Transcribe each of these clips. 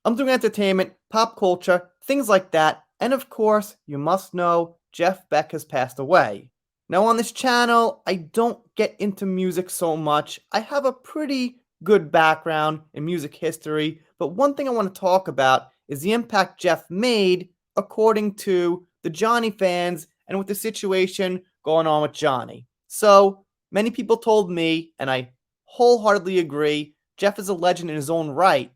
I'm doing entertainment, pop culture, things like that, and of course, you must know Jeff Beck has passed away. Now, on this channel, I don't get into music so much. I have a pretty good background in music history, but one thing I want to talk about is the impact Jeff made according to the Johnny fans and with the situation going on with Johnny. So, many people told me, and I wholeheartedly agree, Jeff is a legend in his own right,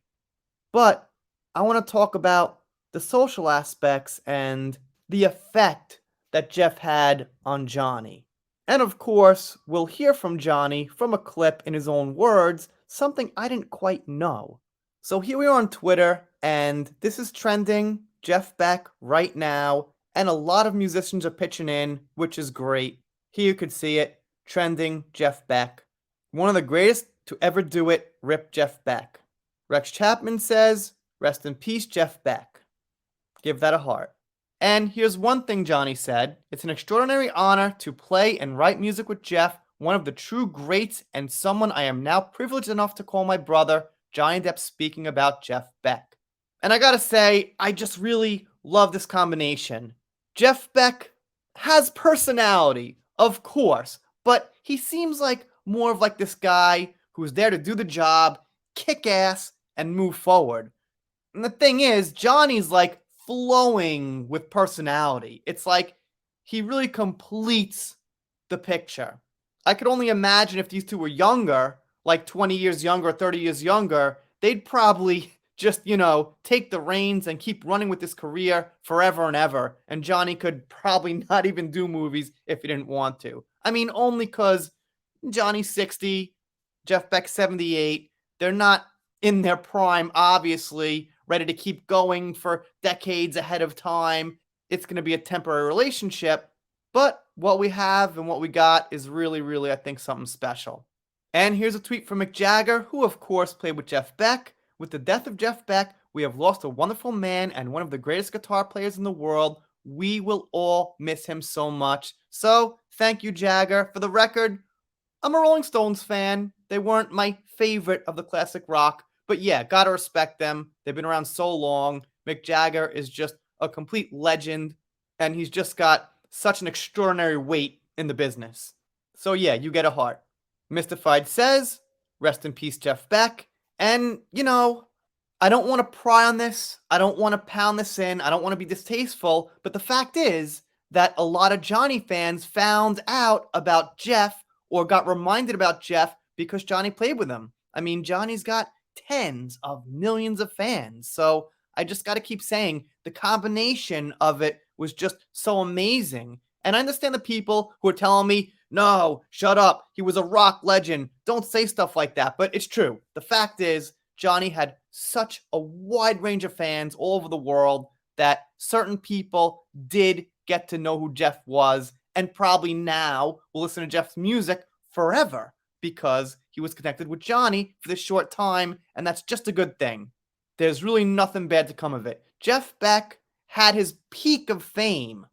but I want to talk about the social aspects and the effect that Jeff had on Johnny. And of course, we'll hear from Johnny from a clip in his own words, something I didn't quite know. So here we are on Twitter, and this is trending Jeff Beck right now, and a lot of musicians are pitching in, which is great. Here you could see it, trending Jeff Beck. One of the greatest to ever do it, rip Jeff Beck. Rex Chapman says, rest in peace, Jeff Beck. Give that a heart. And here's one thing Johnny said. It's an extraordinary honor to play and write music with Jeff, one of the true greats and someone I am now privileged enough to call my brother, Johnny Depp, speaking about Jeff Beck. And I gotta say, I just really love this combination. Jeff Beck has personality, of course, but he seems like more of like this guy who's there to do the job, kick ass, and move forward. And the thing is, Johnny's like flowing with personality. It's like he really completes the picture. I could only imagine if these two were younger, like 20 years younger, 30 years younger, they'd probably just, take the reins and keep running with this career forever and ever. And Johnny could probably not even do movies if he didn't want to. I mean, only because Johnny's 60, Jeff Beck's 78. They're not in their prime, obviously, ready to keep going for decades ahead of time. It's going to be a temporary relationship, but what we have and what we got is really, really, I think, something special. And here's a tweet from Mick Jagger, who, of course, played with Jeff Beck. With the death of Jeff Beck, we have lost a wonderful man and one of the greatest guitar players in the world. We will all miss him so much. So, thank you, Jagger. For the record, I'm a Rolling Stones fan. They weren't my favorite of the classic rock, but yeah, gotta respect them. They've been around so long. Mick Jagger is just a complete legend, and he's just got such an extraordinary weight in the business. So yeah, you get a heart. Mystified says, rest in peace, Jeff Beck. And, I don't want to pry on this. I don't want to pound this in. I don't want to be distasteful, but the fact is that a lot of Johnny fans found out about Jeff or got reminded about Jeff because Johnny played with him. I mean, Johnny's got tens of millions of fans. So I just got to keep saying the combination of it was just so amazing. And I understand the people who are telling me, no, shut up. He was a rock legend. Don't say stuff like that. But it's true. The fact is, Johnny had such a wide range of fans all over the world that certain people did get to know who Jeff was, and probably now will listen to Jeff's music forever because he was connected with Johnny for this short time, and that's just a good thing. There's really nothing bad to come of it. Jeff Beck had his peak of fame.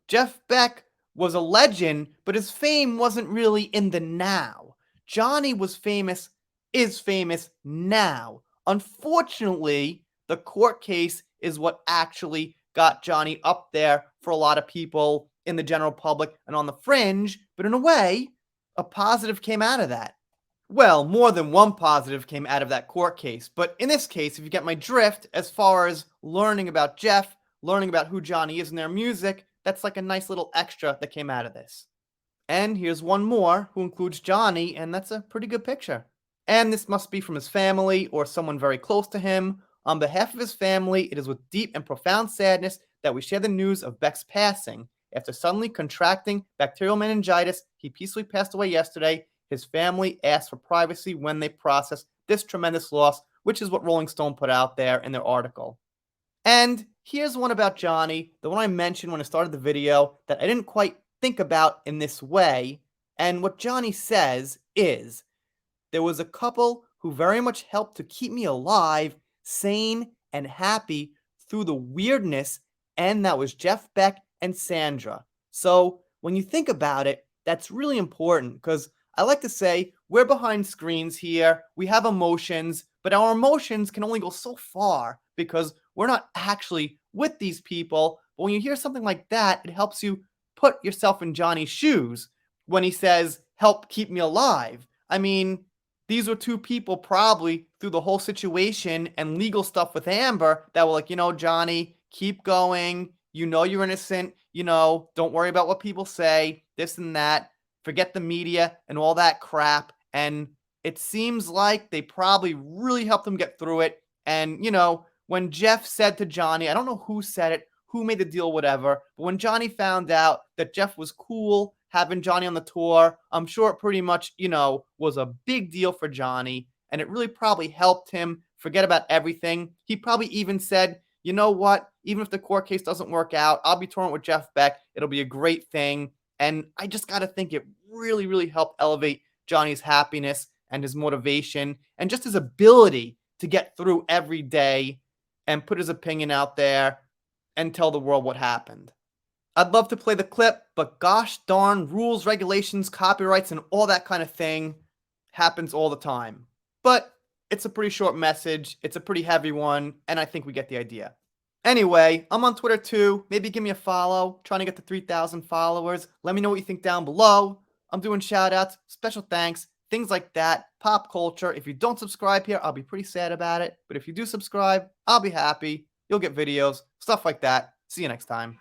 Jeff Beck was a legend, but his fame wasn't really in the now. Johnny is famous now. Unfortunately, the court case is what actually got Johnny up there for a lot of people in the general public and on the fringe, but in a way, a positive came out of that. Well, more than one positive came out of that court case, but in this case, if you get my drift, as far as learning about Jeff, learning about who Johnny is in their music, that's like a nice little extra that came out of this. And here's one more who includes Johnny, and that's a pretty good picture. And this must be from his family or someone very close to him. On behalf of his family, it is with deep and profound sadness that we share the news of Beck's passing. After suddenly contracting bacterial meningitis, he peacefully passed away yesterday. His family asked for privacy when they processed this tremendous loss, which is what Rolling Stone put out there in their article. And here's one about Johnny, the one I mentioned when I started the video, that I didn't quite think about in this way. And what Johnny says is, there was a couple who very much helped to keep me alive, sane, and happy through the weirdness, and that was Jeff Beck and Sandra. So when you think about it, that's really important because I like to say we're behind screens here, we have emotions, but our emotions can only go so far because we're not actually with these people. But when you hear something like that, it helps you put yourself in Johnny's shoes when he says, "Help keep me alive." I mean, these were two people probably through the whole situation and legal stuff with Amber that were like, Johnny, keep going. You know you're innocent. Don't worry about what people say, this and that. Forget the media and all that crap. And it seems like they probably really helped him get through it. And, when Jeff said to Johnny, I don't know who said it, who made the deal, whatever, but when Johnny found out that Jeff was cool having Johnny on the tour, I'm sure it pretty much, was a big deal for Johnny. And it really probably helped him forget about everything. He probably even said, you know what? Even if the court case doesn't work out, I'll be touring with Jeff Beck. It'll be a great thing. And I just got to think it really, really helped elevate Johnny's happiness and his motivation and just his ability to get through every day and put his opinion out there and tell the world what happened. I'd love to play the clip, but gosh darn, rules, regulations, copyrights, and all that kind of thing happens all the time. But it's a pretty short message, it's a pretty heavy one, and I think we get the idea. Anyway, I'm on Twitter too. Maybe give me a follow. Trying to get to 3,000 followers. Let me know what you think down below. I'm doing shout outs, special thanks, things like that, pop culture. If you don't subscribe here, I'll be pretty sad about it. But if you do subscribe, I'll be happy. You'll get videos, stuff like that. See you next time.